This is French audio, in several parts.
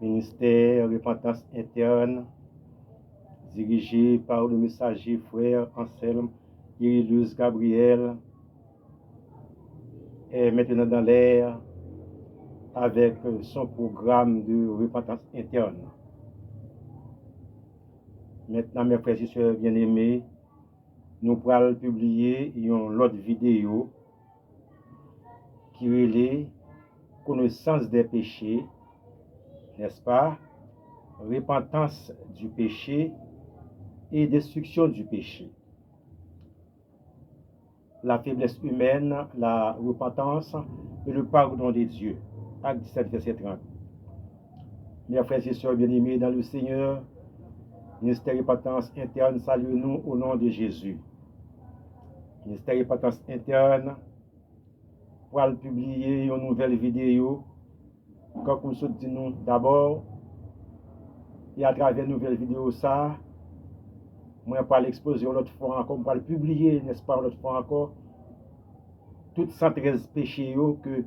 Ministère Repentance Interne, dirigé par le messager frère Anselme Irilus Gabriel, est maintenant dans l'air avec son programme de repentance interne. Maintenant, mes frères et sœurs bien-aimés, nous pourrons publier une autre vidéo qui relaie connaissance des péchés, n'est-ce pas? Repentance du péché et destruction du péché. La faiblesse humaine, la repentance et le pardon de Dieu. Acte 17, verset 30. Mes frères et sœurs bien-aimés dans le Seigneur, Ministère Repentance Interne, saluons-nous au nom de Jésus. Ministère Repentance Interne pour publier une nouvelle vidéo. Comme nous se disons d'abord, et à travers une nouvelle vidéo, ça, moi, pour l'exposer l'autre fois encore, pour le publier, n'est-ce pas, l'autre fois encore, toutes 113 péchés que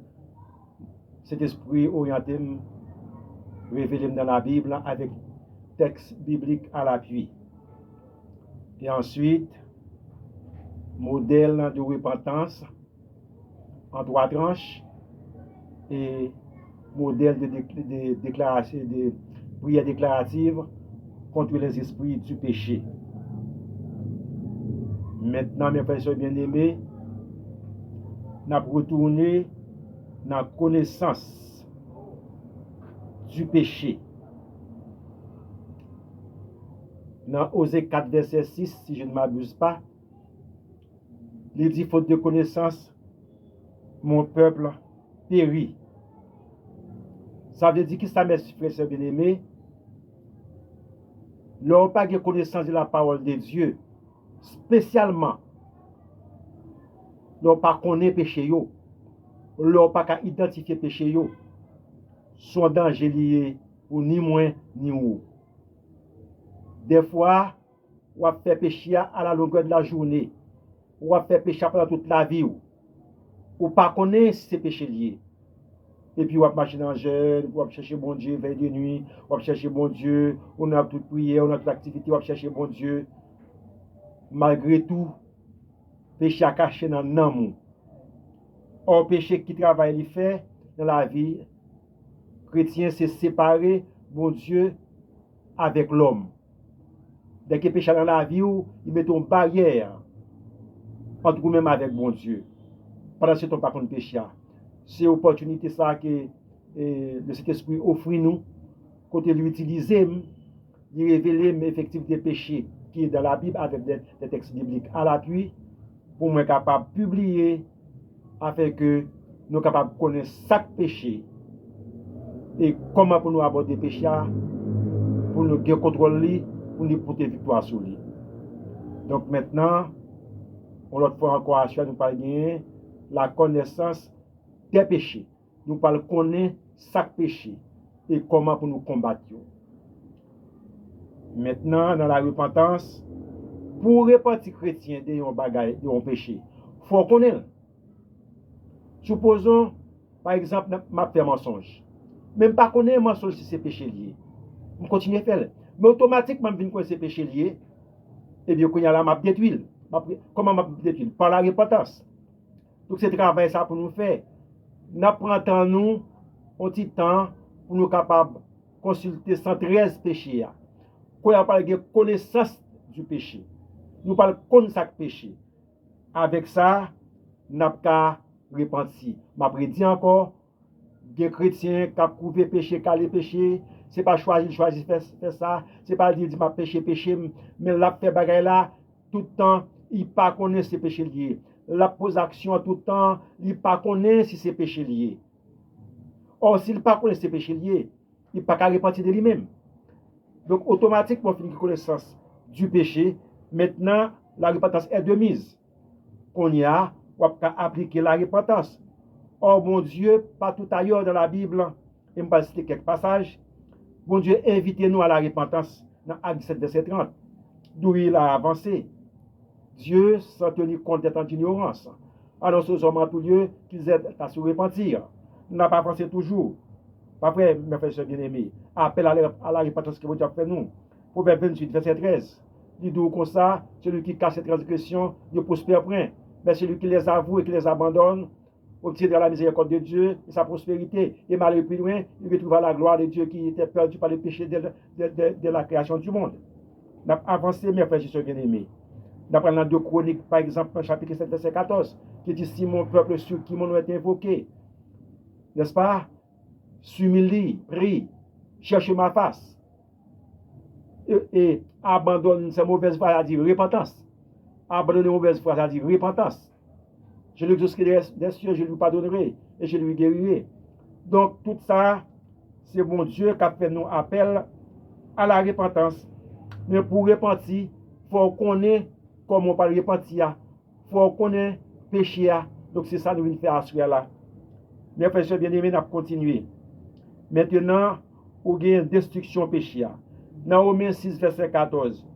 cet esprit orienté révélé dans la Bible avec texte biblique à l'appui. Et ensuite, modèle de repentance en 3 tranches et modèle de déclaration, de prière déclarative contre les esprits du péché. Maintenant, mes frères et sœurs bien-aimés, nous avons retourné dans la connaissance du péché. Dans Osée 4, verset 6, si je ne m'abuse pas, il dit, faute de connaissance, mon peuple périt. Ça veut dire que ça, mes frères et sœurs bien-aimés, n'ont pas de connaissance de la parole de Dieu, spécialement, n'ont pas connaît péché, n'ont pas qu'à identifier péché, sont danger liés ou ni moins ni ou. Des fois, on va faire péché à la longueur de la journée, on va faire péché pendant toute la vie, ou pas connaître ces péchés liés. Et puis, on va marcher dans le jeûne, on va chercher bon Dieu, veille de nuit, on va chercher bon Dieu, on a toute prière, on a toute activité, on va chercher bon Dieu. Malgré tout, péché à cacher dans l'amour. Or, péché qui travaille, il fait dans la vie, chrétien, c'est séparer bon Dieu avec l'homme. Dès que péché dans la vie, il met une barrière entre vous-même avec bon Dieu. Pendant ce temps, pas contre péché. C'est l'opportunité ça que le Saint-Esprit offre nous, côté l'utiliser, il révéler l'effectif des péchés qui est dans la Bible avec des textes bibliques à l'appui, pour nous être capable de publier, afin que nous soyons capables de connaître chaque péché et comment pour nous aborder le péché, pour nous contrôler, pour nous porter victoire sur lui. Donc maintenant, on l'autre fois encore à nous parler la connaissance des péchés. Nous parlons connaître chaque péché et comment pour nous combattre. Maintenant, dans la repentance, pour repentir chrétien de un péché, il faut connaître. Supposons, par exemple, ma fait mensonge. Même pas connaître mensonge si c'est péché lié. Je continue à faire. Mais automatiquement, je viens connaître ces péchés liés. Et bien, quand il y a la map détruire. Comment map détruire? Par la repentance. Donc, c'est travail ça pour nous faire. Nous prenons nous un petit temps pour nous capables de consulter 113 péchés. Quand on parle de connaissance du péché, nous parlons de chaque péché. Avec ça, nous n'avons qu'à repentir. Je dis encore, des chrétiens qui ont prouvé péché, qui ont péché, ce n'est pas choisir faire ça, ce n'est pas dire péché, mais la fait bagaille là, tout le temps, il ne pas connaître ces péchés liés. La pose action tout le temps, il ne pas connaître si c'est péché lié. Or, s'il ne pas connaît ces péchés liés, il ne pas qu'à repentir de lui-même. Donc, automatiquement, il une connaissance du péché. Maintenant, la repentance est de mise. Qu'on y a, on va appliquer la repentance. Or, mon Dieu, partout ailleurs dans la Bible, et je vais citer quelques passages, bon Dieu, invitez-nous à la repentance dans Acte 17, verset 30, d'où il a avancé. Dieu, sans tenir compte d'être en ignorance, annonce aux hommes en tout lieu qu'ils aident à se repentir. Nous n'avons pas avancé toujours. Pas vrai, mes frères et sœurs bien-aimés. Appel à la repentance que Dieu a fait nous. Proverbe 28, verset 13. Il dit comme ça, celui qui cache ses transgressions, il prospère point. Mais celui qui les avoue et qui les abandonne, obtiendra la miséricorde de Dieu et sa prospérité. Et malgré plus loin, il retrouvera la gloire de Dieu qui était perdu par le péché de la création du monde. Nous avons avancé, mes frères et sœurs bien-aimés. Nous avons dans 2 Chroniques, par exemple, chapitre 7, verset 14, qui dit, si mon peuple sur qui mon nom est invoqué, n'est-ce pas, s'humilie, prie, cherche ma face, et abandonne ses mauvaises voies, c'est-à-dire repentance. Abandonne les mauvaises voies, c'est-à-dire repentance. Je lui exaucerai des cieux, je lui pardonnerai et je lui guérirai. Donc, tout ça, c'est mon Dieu qui a fait nous appel à la repentance. Mais pour repentir, il faut connaître comment on parle repentir. Il faut connaître le péché. Donc, c'est ça que nous venons faire à ce là. Mes frères bien-aimés, nous continuer. Maintenant, il y a une destruction péché. Dans Romains 6, verset 14.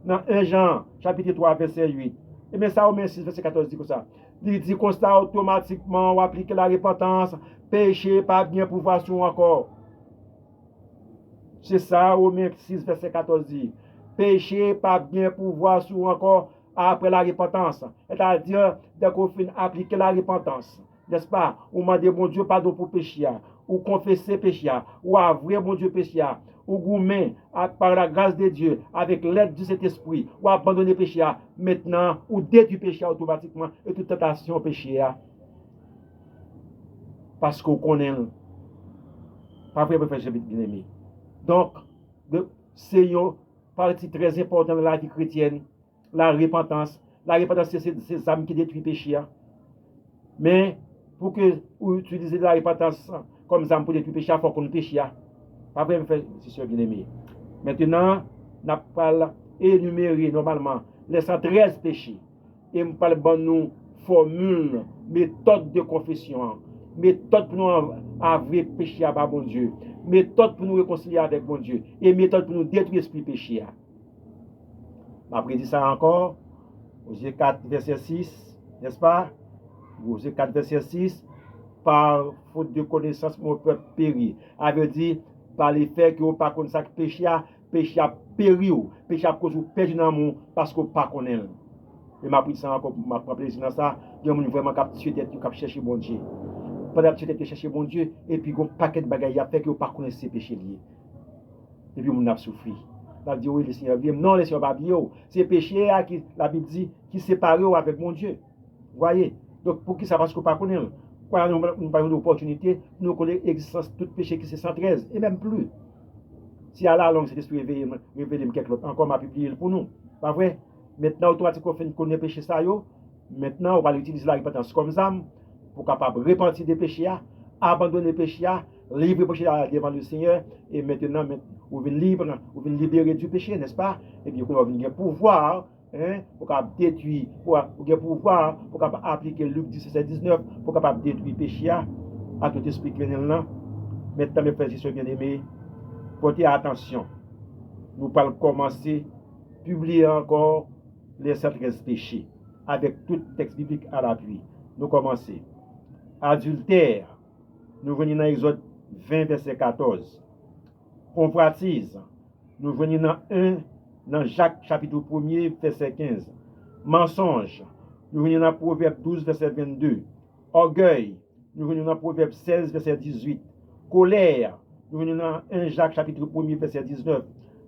Dans 1 Jean, chapitre 3, verset 8. Et bien ça, Romains 6, verset 14 dit comme ça. Il dit comme ça, automatiquement, on applique la repentance, péché, pas bien pouvoir sur encore. C'est ça, Romains 6, verset 14 dit. Péché, pas bien pouvoir sur encore après la repentance. C'est-à-dire, dès qu'on finit appliquer la repentance, n'est-ce pas? On m'a dit, bon Dieu, pardon pour péché, ou confesser péché, ou avouer, bon Dieu, péché, ou gourmet, par la grâce de Dieu, avec l'aide de cet esprit, ou abandonner péché, maintenant, ou détruire péché automatiquement, et toute tentation péché. Parce qu'on connaît. Pas vrai, frère bien-aimé. Donc, c'est une partie très importante de la vie chrétienne, la repentance. La repentance, c'est ces âmes qui détruisent le péché. Mais pour que vous utilisez la repentance comme âme pour détruire le péché, il faut qu'on péché. Pas vrai, frère, c'est bien-aimé. Maintenant, nous allons énumérer normalement les 113 péchés. Et nous parlons de nous formule, méthode de confession, méthode pour nous avouer péché à bon Dieu, méthode pour nous réconcilier avec bon Dieu, et méthode pour nous détruire l'esprit péché. Après dit ça encore, Osée 4, verset 6, n'est-ce pas? Osée 4, verset 6, par faute de connaissance, mon peuple périt. Avait dit, par les faits que vous ne connaissez pas péché, péché a péri, péché a cause perdu dans le monde parce que vous ne connaissez pas. Et m'a pris ça encore, m'a pris plaisir dans ça. Il y a vraiment qui a cherché bon Dieu. Pendant que tu chercher bon Dieu, et puis il y a un paquet de bagages à faire que vous ne connaissez pas ces péchés liés. Et puis, on a souffert. La dit, oui, le Seigneur vient. Non, le Seigneur va bien. C'est péché, la Bible dit, qui sépare avec mon Dieu. Vous voyez? Donc, pour qui ça va se pas connaître? Quand nous avons une opportunité, nous connaissons l'existence de tout péché qui c'est 113, et même plus. Si à la longue, c'est l'esprit révélé quelque chose, encore m'a publié pour nous. Pas vrai? Maintenant, automatiquement, on connaît le péché ça, maintenant, on va utiliser la repentance comme ça, pour capable repentir des péchés, abandonner les péchés, livrer le péché devant le Seigneur, et maintenant, vous venez libre, vous venez libérer du péché, n'est-ce pas? Et puis, vous venez pouvoir, pour capable détruire, pour pouvoir, pour capable appliquer Luc 17, 19, pour capable détruire le péché à tout esprit criminel là. Maintenant, mes frères et sœurs bien-aimés, portez attention. Nous allons commencer à publier encore les 113 péchés, avec tout texte biblique à l'appui. Nous commençons. Adultère, nous venons dans Exode 20, verset 14. Convoitise, nous venons dans Jacques chapitre 1er, verset 15. Mensonge, nous venons dans Proverbe 12, verset 22. Orgueil, nous venons dans Proverbe 16, verset 18. Colère, nous venons dans 1 Jacques chapitre 1er, verset 19.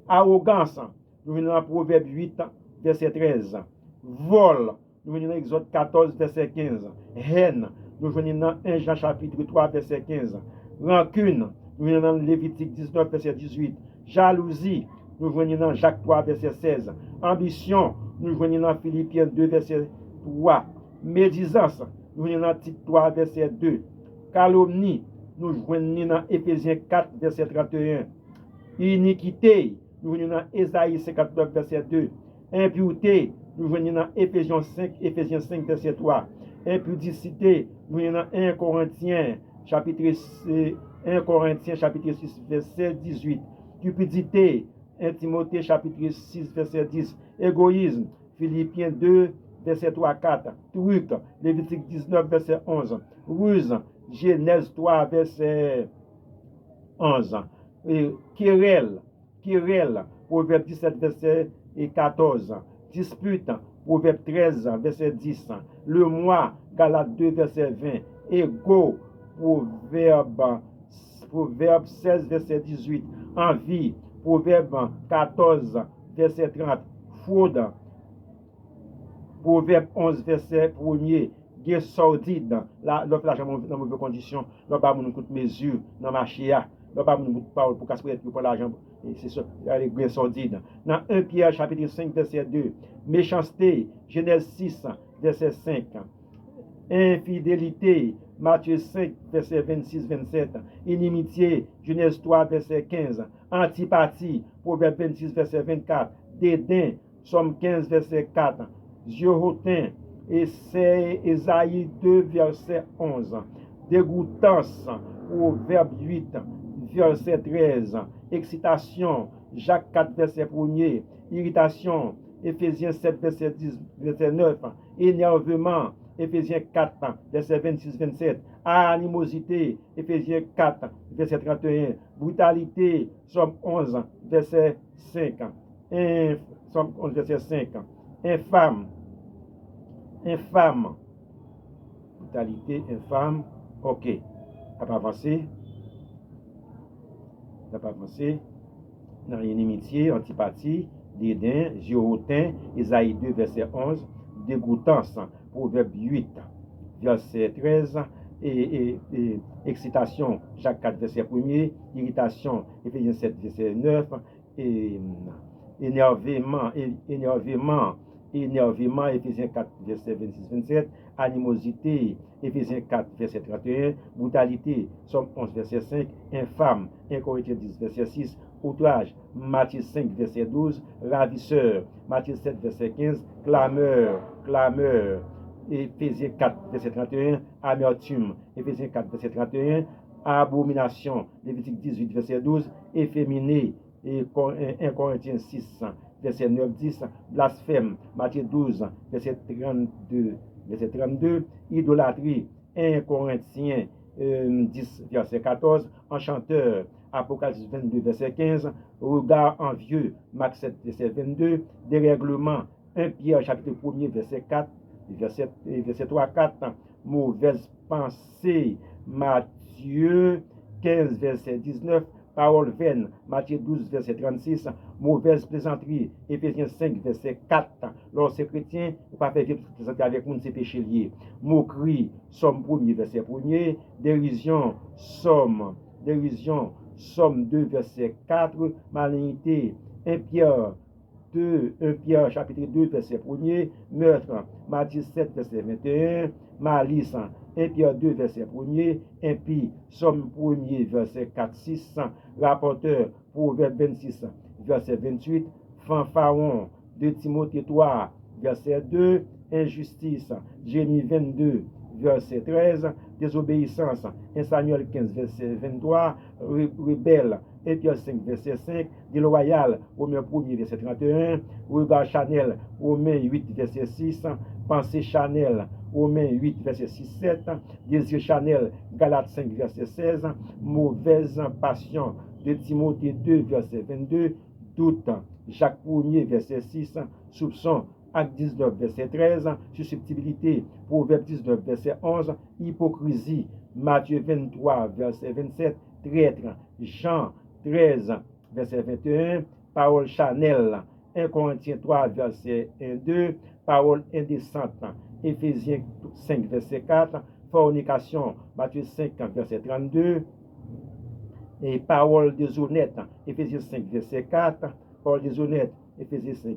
Arrogance, nous venons dans Proverbe 8, verset 13. Vol, nous venons dans Exode 14, verset 15. Haine, nous venons dans 1 Jean chapitre 3, verset 15. Rancune, nous venons dans Lévitique 19, verset 18. Jalousie, nous venons dans Jacques 3, verset 16. Ambition, nous venons dans Philippiens 2, verset 3. Médisance, nous venons dans Tite 3, verset 2. Calomnie, nous venons dans Éphésiens 4, verset 31. Iniquité, nous venons dans Ésaïe 59, verset 2. Impureté, nous venons dans Éphésiens 5, verset 3. Impudicité, nous venons dans 1 Corinthiens, chapitre 6, verset 18. Cupidité, 1 Timothée, chapitre 6, verset 10. Égoïsme, Philippiens 2, verset 3, 4. Truc, Lévitique 19, verset 11. Ruse, Genèse 3, verset 11. Et querelle, Proverbe 17, verset 14. Dispute, Proverbe 13, verset 10. Le mois, Galates 2, verset 20. Ego, Proverbe 16, verset 18. Envie, Proverbe 14, verset 30. Fraude, Proverbe 11, verset 1er. Guerre sordide, l'offre l'argent dans mauvaise condition, l'offre pas mon coûte mesure dans marché, l'offre pas mon parole pour casser pour l'argent, c'est ça, les guerre sordide. Dans 1 Pierre chapitre 5 verset 2, méchanceté, Genèse 6 verset 5. Infidélité, Matthieu 5 verset 26-27. Inimitié, Genèse 3 verset 15. Antipathie, Proverbe 26 verset 24. Dédain, Somme 15 verset 4. Ziohotin, Ésaïe 2 verset 11. Dégoûtance, Proverbe 8 verset 13. Excitation, Jacques 4 verset 1er. Irritation, Éphésiens 7 verset 10 verset 9. Énervement, Éphésiens 4, verset 26-27. Animosité, Éphésiens 4, verset 31. Brutalité, Somme 11, verset 5. Somme 11, verset 5. Infâme. Brutalité, infâme. Ok. Ça va avancer. Dans inimitié, antipathie, dédain, ziohotin, Ésaïe 2, verset 11. Dégoûtance, Proverbe 8, verset 13, et excitation, Jacques 4, verset 1er, irritation, Éphésiens 7, verset 9, et énervement, Éphésiens 4, verset 26-27, animosité, Éphésiens 4, verset 31, brutalité, Somme 11, verset 5, infâme, 1 Corinthiens 10, verset 6, outrage, Matthieu 5, verset 12, ravisseur, Matthieu 7, verset 15, clameur, Éphésiens 4, verset 31, amertume, Éphésiens 4, verset 31, abomination, Lévitique 18, verset 12, efféminé, et 1 Corinthiens 6, verset 9-10, blasphème, Matthieu 12, verset 32, idolâtrie, 1 Corinthiens 10, verset 14, enchanteur, Apocalypse 22, verset 15, regard envieux, Marc 7, verset 22, dérèglement, 1 Pierre chapitre 1er, verset 4, verset 3-4, mauvaise pensée, Matthieu 15, verset 19, parole vaine, Matthieu 12, verset 36, mauvaise plaisanterie, Éphésiens 5, verset 4, lorsque chrétien, pas faire plaisanterie avec nous, c'est péché lié. Moquerie, Somme 1er, verset 1er, dérision, Somme 2, verset 4, malignité, 1 Pierre chapitre 2, verset 1er, meurtre, Matthieu 7, verset 21, malice, 1 Pierre 2, verset 1er, impie, Somme 1er, verset 4-6, rapporteur, Proverbe 26, verset 28, fanfaron, 2 Timothée 3, verset 2, injustice, Jérémie 22, verset 13, désobéissance, 1 Samuel 15, verset 23, rebelle, 1 Pierre 5, verset 5, déloyal, Romains 1er, verset 31, regard Chanel, Romains 8, verset 6, pensée Chanel, Romains 8, verset 6-7, désir Chanel, Galates 5, verset 16, mauvaise passion, 2 Timothée 2, verset 22, doute, Jacques 1er, verset 6, soupçon, Acte 19, verset 13, susceptibilité, Proverbe 19, verset 11, hypocrisie, Matthieu 23, verset 27, traître, Jean 13, verset 21, parole Chanel, 1 Corinthiens 3, verset 1-2, parole indécente, Éphésiens 5, verset 4, fornication, Matthieu 5, verset 32, et parole déshonnête, Éphésiens 5, verset 4, parole déshonnête, Éphésiens 5,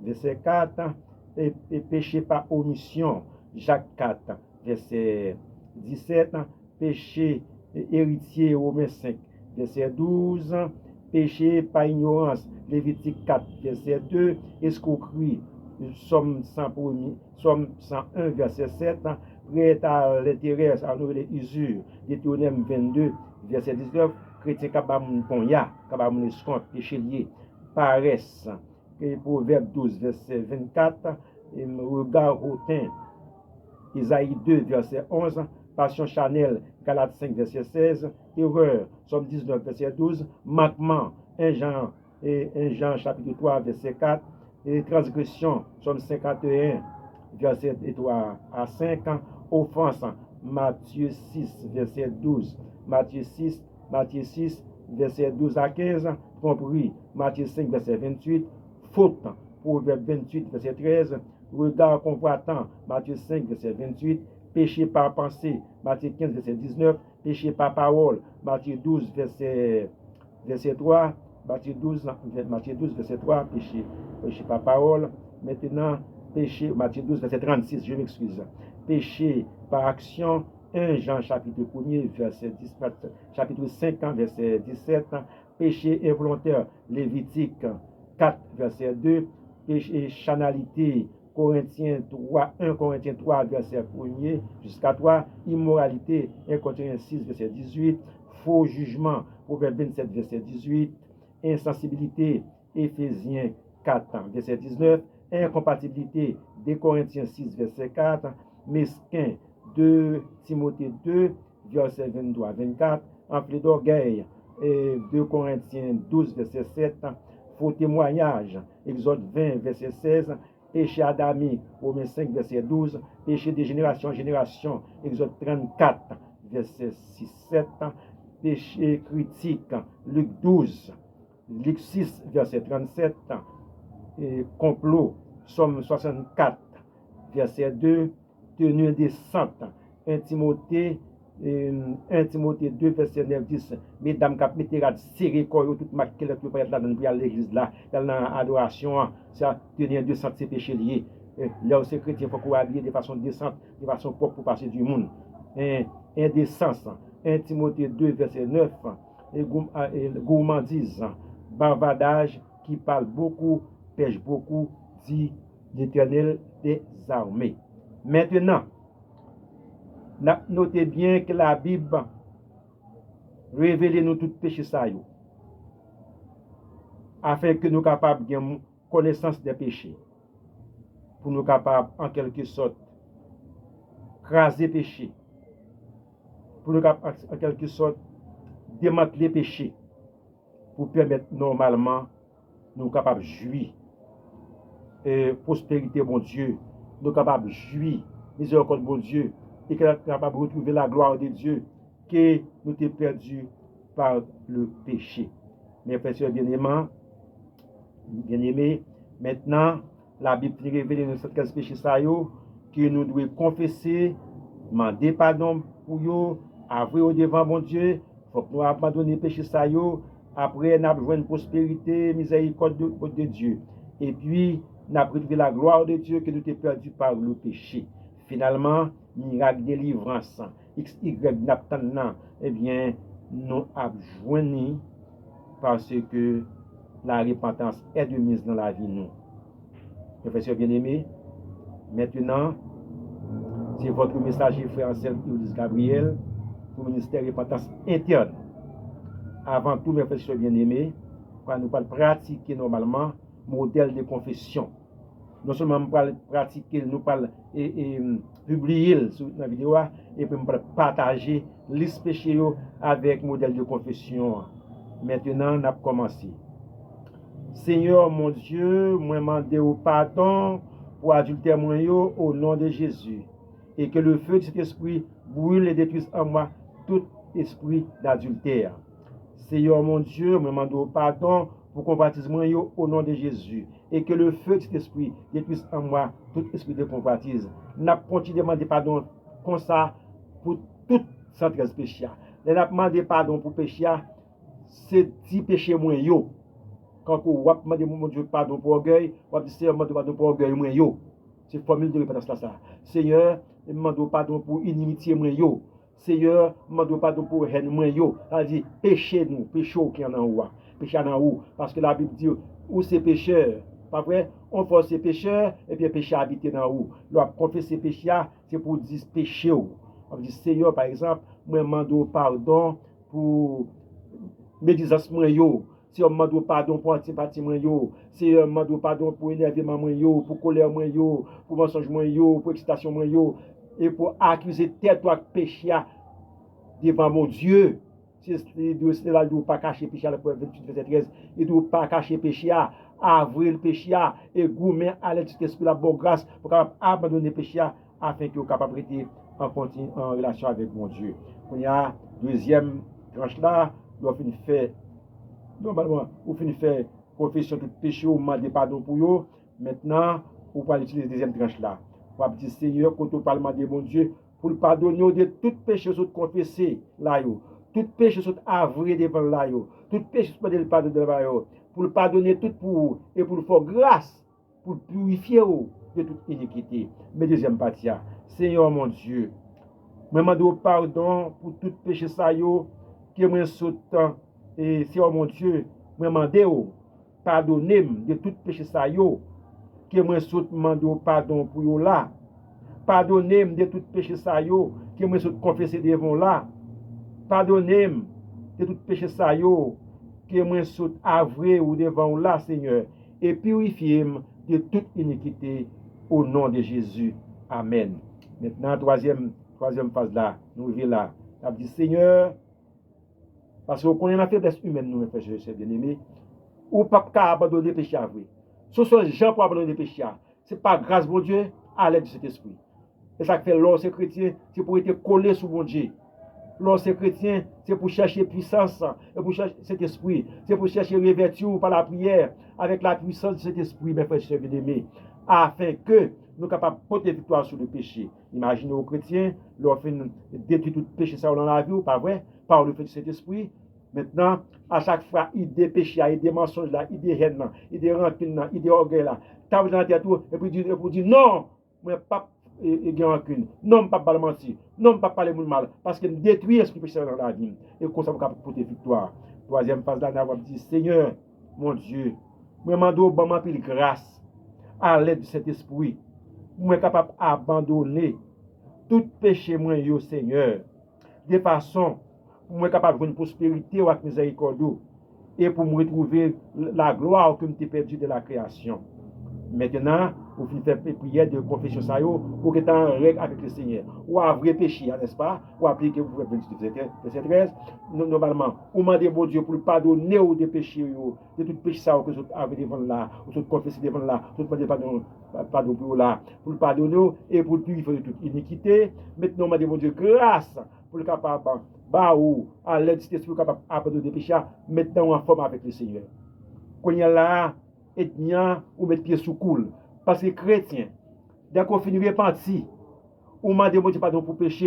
verset 4, et péché par omission, Jacques 4, verset 17, péché héritier, Romains 5, verset 12, péché par ignorance, Lévitique 4, verset 2, escroquerie, Somme 101, verset 7, prêt à l'intérêt, à nourrir les usures, Deutéronome 22, verset 19, chrétien capable de ponya, capable de escompte, péché lié, paresse, Proverbe 12, verset 24, regard hautain, Isaïe 2, verset 11, passion Chanel, Galates 5, verset 16, erreur, Somme 19, verset 12, manquement, 1 Jean chapitre 3, verset 4, et transgression, Somme 51, verset 3 à 5, offense, Matthieu 6, verset 12, Matthieu 6, verset 12 à 15, tromperie, Matthieu 5, verset 28, faute, Proverbe 28, verset 13, regard convoitant, Matthieu 5, verset 28, péché par pensée, Matthieu 15, verset 19, péché par parole, Matthieu 12, verset 3, Matthieu 12, verset 3, péché par parole. Maintenant, péché, Matthieu 12, verset 36, je m'excuse. Péché par action, 1 Jean chapitre 1er, verset 10, chapitre 5, verset 17, péché involontaire, Lévitique 4, verset 2, péché chanalité, Corinthiens 3, 1 Corinthiens 3, verset 1er jusqu'à 3, immoralité, 1 Corinthiens 6, verset 18, faux jugement, Proverbe 27, verset 18, insensibilité, Éphésiens 4, verset 19, incompatibilité, 2 Corinthiens 6, verset 4, mesquin, 2 Timothée 2, verset 23 à 24, enflé d'orgueil, 2 Corinthiens 12, verset 7, faux témoignage, Exode 20, verset 16, péché adamique, Romains 5, verset 12, péché de génération en génération, Exode 34, verset 6, 7, péché critique, Luc 12, Luc 6, verset 37, et complot, Somme 64, verset 2, tenue indécente, 1 Timothée 2, verset 9, 10. Mesdames, qui mettez serré corps, toute ma qui peut être là dans l'église là, dans l'adoration, ça tenir indécent, c'est péché lié. Là où c'est chrétien, il faut qu'on habille de façon décente, de façon propre pour passer du monde. Indécence, 1 Timothée 2, verset 9, et gourmandise, bavardage, qui parle beaucoup, pêche beaucoup, dit l'Éternel des armées. Maintenant, notez bien que la Bible révèle nous tout péché ça afin que nous capables de connaissance des péchés, pour nous capables en quelque sorte craser péché, pour nous capables en quelque sorte démanteler péché, pour permettre normalement nous capables de jouir prospérité bon Dieu, nous capables de jouir miséricorde bon Dieu, et capable de retrouver la gloire de Dieu que nous t'ai perdu par le péché. Mes frères bien-aimés, maintenant, la Bible révèle nous cette péché ça que nous devons confesser, demander pardon pour eux, avouer au devant mon Dieu, faut que nous abandonner péché ça après nous avons une prospérité, miséricorde de Dieu. Et puis, nous avons retrouvé la gloire de Dieu que nous t'ai perdu par le péché. Finalement, miracle délivrance, XY n'attendant, eh bien, nous avons joint parce que la repentance est de mise dans la vie nous. Professeur bien-aimé, maintenant, c'est votre messager frère Anselme Ulysse Gabriel pour le ministère de repentance interne. Avant tout, mes frères bien-aimés, quand nous parlons pratiquer normalement modèle de confession. Non seulement nous parlons pratiquer, nous parlons publier sur la vidéo et puis nous partager les péchés avec modèle de confession. Maintenant, on a commencé. Seigneur mon Dieu, moi demande au pardon pour adultère au nom de Jésus. Et que le feu de cet esprit brûle et détruise en moi tout esprit d'adultère. Seigneur mon Dieu, moi demande au pardon pour convoitisme au nom de Jésus. Et que le feu de cet esprit détruise en moi tout esprit de convoitise. N'a continué de demander pardon comme ça pour tout sans péché. N'a demandé pardon pour péché, c'est 10 péchés moins yo. Quand on va demander mon Dieu pardon pour orgueil, on va dire Seigneur, demande pardon pour orgueil moins yo. C'est formule de repentance là ça. Seigneur, demande pardon pour inimitié moins yo. Seigneur, demande pardon pour haine moins yo. Ça dit péché nous, péché qui en haut. Péché en haut parce que la Bible dit où c'est pécheur. Pas vrai? On force ces pécheurs et puis péché habité dans haut. Leur confesser péché, c'est pour dire péché. On dit Seigneur par exemple, moi demande pardon pour médisance moins yo. Si on demande pardon pour antipathie moins yo, si on demande pardon pour énervement moins yo, pour colère moins yo, pour mensonge moins yo, pour excitation moins yo, et pour accuser tête ou péché devant mon Dieu. c'est là, il ne pas cacher péché à la 28, verset 13. Il ne pas cacher péché à avril péché et gourmet à l'aide de l'esprit la bonne grâce pour capable abandonner péché afin qu'il soit capable d'être en relation avec mon Dieu. On y a deuxième tranche là, on finit faire normalement, on finit faire confession de péché ou demander pardon pour eux. Maintenant, on va utiliser deuxième tranche là. On va dire Seigneur, quand on parle de mon Dieu, pour le pardonner de tout péché sur confesser là yo, tout péché sur avouer devant là yo, tout péché sur le pardon devant yo, pour le pardonner tout pour vous et pour le faire grâce, pour purifier vous de toute iniquité. Mais deuxième partie, Seigneur mon Dieu, je demande pardon pour tout péché ça yo que moi saute et Seigneur mon Dieu, je demande pardonner de tout péché ça yo que moi saute demande pardon pour yo là. Pardonnez-moi de tout péché ça yo, que moi saute confesser devant là. Pardonnez-moi de tout péché ça yo, que moi saute avouer ou devant là, Seigneur, et purifiez-moi de toute iniquité au nom de Jésus. Amen. Maintenant, troisième phase là, nous vivons là. On dit Seigneur, parce qu'on connaît la faiblesse humaine, nous, mes frères et bien-aimés, ou pas qu'à abandonner le péché à vrai. Ce sont les gens pour abandonner le péché. Ce n'est pas grâce, mon Dieu, à l'aide de cet esprit. Et ça fait lorsque c'est chrétien, c'est pour être collé sur mon Dieu. Lorsque c'est chrétien, c'est pour chercher puissance, et pour chercher cet esprit. C'est pour chercher revêture par la prière, avec la puissance de cet esprit, mes frères et bien-aimés, afin que nous soyons capables de porter victoire sur le péché. Imaginez aux chrétiens, leur fait détruire tout le péché ça dans la vie, pas vrai, par le fait de cet esprit. Maintenant, à chaque fois, idée péché, idée mensonge, idée haine, idée rancune, idée orgueil, tape dans la tête et puis dire non, moi pas et rancune, non, pas parler mentir, non, pas parler mal, parce que détruire ce qui péché dans la vie. Et comme ça, vous pouvez porter victoire. Troisième phase, là, nous avons dit Seigneur, mon Dieu, moi, je demande pile grâce à l'aide de cet esprit. Moi, capable d'abandonner tout péché, moi, yo, Seigneur, de façon pour moi capable de une prospérité ou avec miséricorde et pour me retrouver la gloire que je perdu de la création. Maintenant, vous finissez faire prière de confession ça pour que tu en règle avec le Seigneur. Ou à vrai péché, n'est-ce pas? Ou appliquer vous verset 13. Normalement, vous demandez bon Dieu pour pardonner ou des péchés, de tout péché ça que vous avez devant là, ou tout confesser devant là, tout demander pardon pour là, pour le pardonner et pour le purifier de toute iniquité. Maintenant, demandez bon Dieu grâce pour le capable ou à l'aide de cet esprit capable d'abandonner des péchés, maintenant en forme avec le Seigneur. Quand il y a là, et bien, ou mettre pied sous coule. Parce que chrétien, dès qu'on finit repenti, ou m'a demandé pardon pour péché,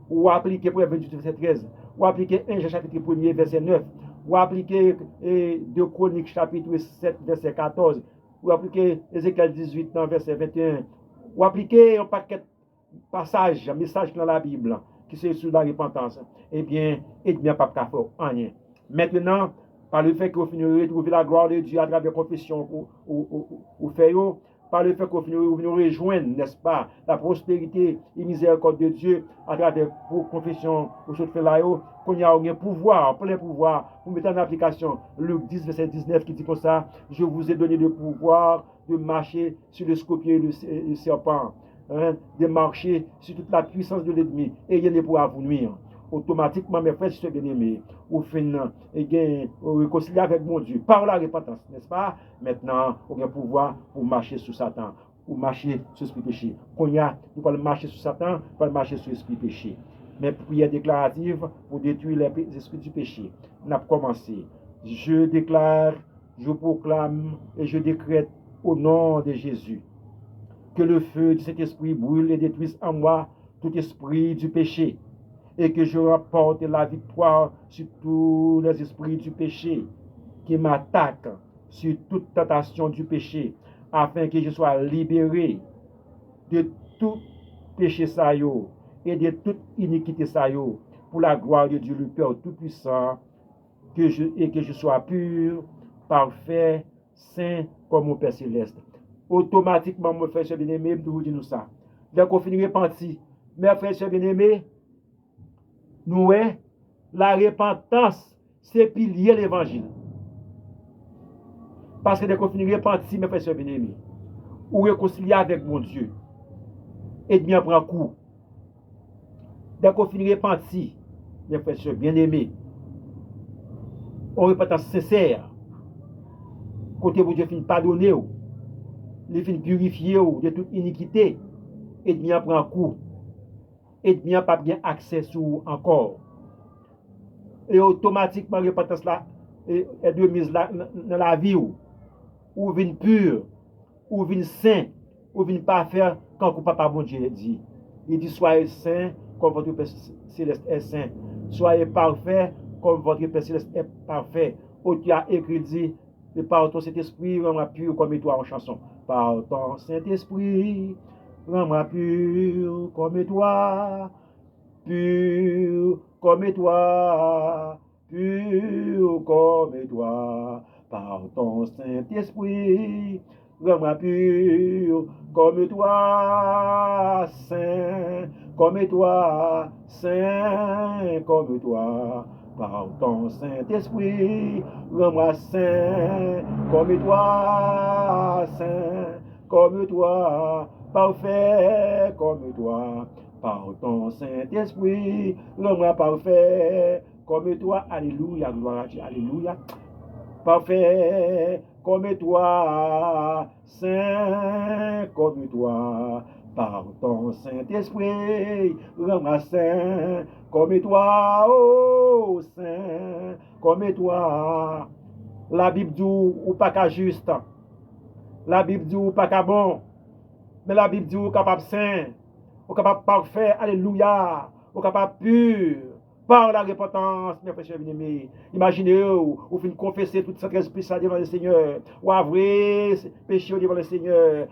ou appliquer pour 28 verset 13, ou appliquer 1 Jean chapitre 1 verset 9, ou appliquer 2 Chroniques chapitre 7 verset 14, ou appliquer Ézéchiel 18 verset 21, ou appliquer un paquet de passages, un message dans la Bible, qui c'est sur la repentance, eh bien, pas de faire rien. Maintenant, par le fait qu'on finit de retrouver la gloire de Dieu à travers la confession ou fait, par le fait qu'on finit de rejoindre, n'est-ce pas, la prospérité et miséricorde de Dieu à travers la confession ou ce fait là, qu'on y a un pouvoir, plein pouvoir, pour mettre en application Luc 10, verset 19 qui dit comme ça, je vous ai donné le pouvoir de marcher sur le scorpion et le serpent, de marcher sur toute la puissance de l'ennemi, et rien ne pourra vous nuire. Automatiquement, mes frères et sœurs bien-aimés, au fin, réconcilier avec mon Dieu par la repentance, n'est-ce pas? Maintenant, on a pouvoir pour marcher sur Satan, ou marcher sur l'esprit péché. Qu'on y a, nous pouvons marcher sur Satan, nous pouvons marcher sur l'esprit péché. Mais prière déclarative pour détruire les esprits du péché. On a commencé. Je déclare, je proclame et je décrète au nom de Jésus que le feu de cet esprit brûle et détruise en moi tout esprit du péché, et que je rapporte la victoire sur tous les esprits du péché qui m'attaquent, sur toute tentation du péché, afin que je sois libéré de tout péché saillot et de toute iniquité saillot, pour la gloire de Dieu le Père Tout-Puissant, et que je sois pur, parfait, saint comme mon Père Céleste. Automatiquement, mon frère bien-aimé, je vous dis nous ça. Dès qu'on finit repenti, mes frères bien-aimés, nous, la repentance, c'est pilier l'évangile. Parce que dès qu'on finit repenti, mes frères bien-aimés, ou réconcilier avec mon Dieu, et bien prendre coup. Dès qu'on finit repenti, mes frères bien-aimés, une repentance sincère, côté bon Dieu fin pardonner, il fin purifier de toute iniquité, et bien prend coup, et bien pas bien accès sur encore. Et automatiquement, repentance là, est de mise là dans la vie, ou vin pur, ou vin saint, ou vin parfait, quand le papa bon Dieu dit. Il dit, soyez saint comme votre Père céleste est saint. Soyez parfait comme votre Père céleste est parfait. Où tu as écrit, dit, et par ton Saint-Esprit, rends-moi pur comme toi en chanson. Par ton Saint-Esprit, rends-moi pur comme toi, pur comme toi, pur comme toi, par ton Saint-Esprit, rends-moi pur comme toi, saint comme toi, saint comme toi, par ton Saint-Esprit, rends-moi saint comme toi, saint comme toi, parfait comme toi, par ton Saint-Esprit, rends-moi parfait comme toi. Alléluia, gloire à Dieu, alléluia. Parfait comme toi, saint comme toi, par ton Saint-Esprit, rends-moi saint comme toi, oh saint comme toi. La Bible dit ou pas qu'à juste, la Bible dit ou pas qu'à bon, mais la Bible dit ou capable saint, ou capable parfait, alléluia, ou capable pur, par la repentance, mes frères bien-aimés. Imaginez, vous finissez confesser toute cette esprit devant le Seigneur, ou avouer péché devant le Seigneur,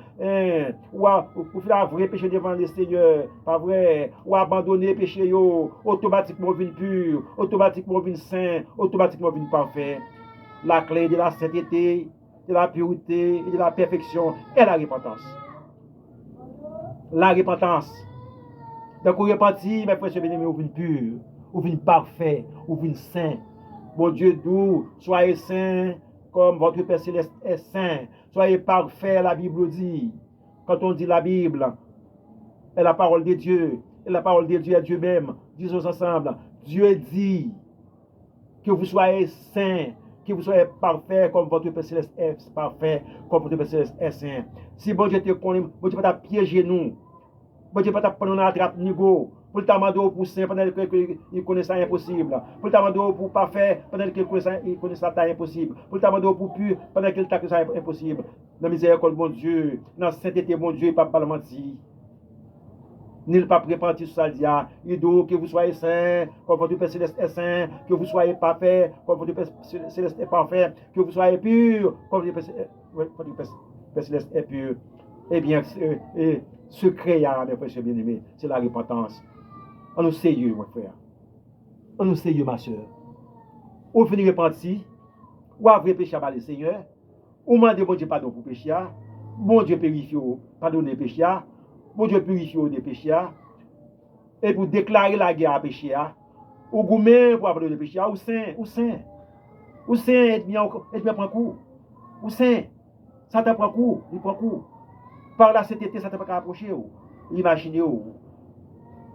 ou finissez avouer péché devant le Seigneur, pas vrai, ou abandonner péché, automatiquement vin pur, automatiquement vin saint, automatiquement vin parfait. La clé de la sainteté, de la pureté et de la perfection est la repentance. La repentance. Donc, vous repentez, mes frères et bien-aimés, vous venez pur, vous venez parfait, vous venez saint. Mon Dieu doux, soyez saint comme votre Père céleste est saint. Soyez parfait, la Bible dit. Quand on dit la Bible, est la parole de Dieu. Et la parole de Dieu est Dieu même. Disons ensemble, Dieu dit que vous soyez saint, que vous soyez parfait comme votre Père céleste est parfait, comme votre Père céleste est saint. Si bon Dieu te connaît, bon Dieu va pas piéger nous. Bon Dieu va pas prendre la trappe niveau. Pour t'amender pour saint pendant qu'il connaît ça impossible. Pour t'amender pour parfait pendant qu'il connaît ça impossible. Pour t'amender pour pur pendant qu'il t'a que ça impossible. Dans la miséricorde bon Dieu, dans la sainteté bon Dieu, pas pas mentir. Ni le pape repentir sur ça, il dit que vous soyez saints, comme votre Père céleste est saint, que vous soyez parfaits, comme votre Père céleste est parfait, que vous soyez purs, comme votre Père céleste est pur. Eh bien, secret, mes frères bien-aimés, c'est la repentance. On nous sérieux, mon frère. On nous sérieux, ma soeur. Ou finir repentir, ou avoir péché à le Seigneur, ou demander bon Dieu pardon pour péché, bon Dieu purifie, pardonner péché, bon Dieu purifie des péchés, et pour déclarer la guerre à péché, ou gourmet pour pardonner les péchés, ou saint, et bien prend coup, ou saint, ça te prend coup, il prend coup. Par la sainteté, ça ne peut pas approcher. Imaginez, ou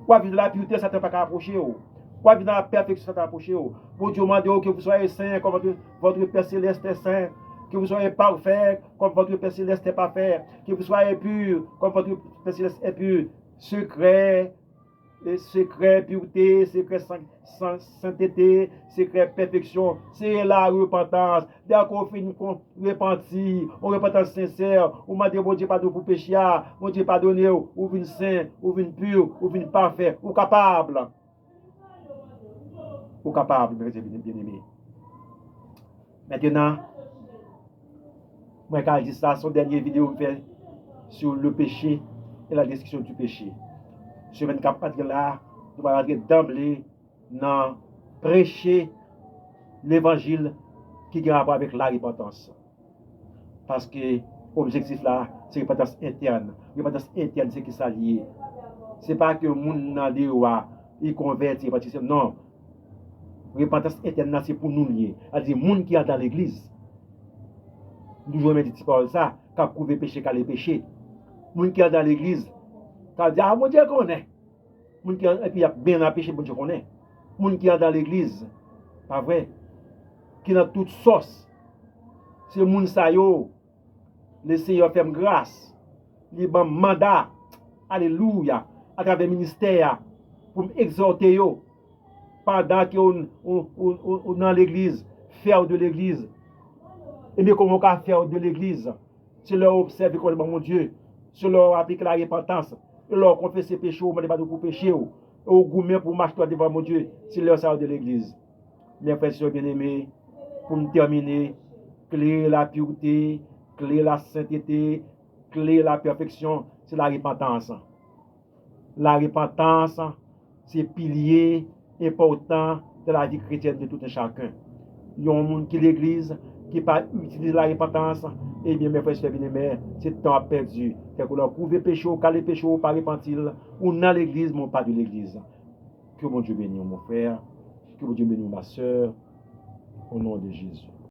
vivre de la pureté, ça ne peut pas approcher. Ou vivre dans la perfection, ça ne peut pas approcher. Pour Dieu demande que vous soyez saint comme votre Père céleste est saint, que vous soyez parfait comme votre Père céleste est parfait, que vous soyez pur comme votre Père céleste est pur. Secret pureté, secret sainteté, secret perfection, c'est la repentance. Dès qu'on fait une repentir, on repentance sincère, on m'a dit, bon Dieu, pardon pour péché, bon Dieu, pardonnez, ou vin saint, ou vin pur, ou vin parfait, ou capable. Ou capable, mes bien-aimés. Maintenant, moi, quand je dis ça, son dernière vidéo fait sur le péché et la description du péché. Je vais être là, je vais rentrer d'emblée dans prêcher l'évangile qui a rapport avec la repentance. Parce que l'objectif là, c'est la repentance interne. La repentance interne, c'est qui ça lié. Ce n'est pas que le monde n'a pas il convertit, non. La repentance interne, c'est pour nous lier. C'est-à-dire, le monde qui est dans l'église, nous jouons des petits paroles ça, qui a prouvé péché, qui a les péchés. Le monde qui est dans l'église, qui a dit, ah mon Dieu connaît. Et puis il y a bien à péché, bon Dieu connaît. Les gens qui sont dans l'église, pas vrai. qui dans toute sauce. C'est moun sa yo, le Seigneur fait grâce, li ban mandat, alléluia, à travers le ministère, pour m'exhorter yo, pendant qu'on dans l'église, faire de l'église. Et bien comment on peut faire de l'église? Si leur observe comme mon Dieu, si leur applique la repentance, leur confesse ses péchés, on ne pas pour pécher, au gourmet pour marcher devant mon Dieu, si leur sort de l'église. Mes frères et sœurs bien-aimés, pour me terminer, clé la pureté, clé la sainteté, clé la perfection, c'est la repentance. La repentance, c'est pilier important de la vie chrétienne de tout un chacun. Il y a un monde qui l'église, qui pas utilise la repentance, eh bien, mes frères et bien-aimés, c'est temps perdu. C'est qu'on a prouvé péché, calé péché, pas repentir, ou dans l'église, mais pas de l'église. Que mon Dieu bénisse mon frère, que mon Dieu bénisse ma soeur, au nom de Jésus.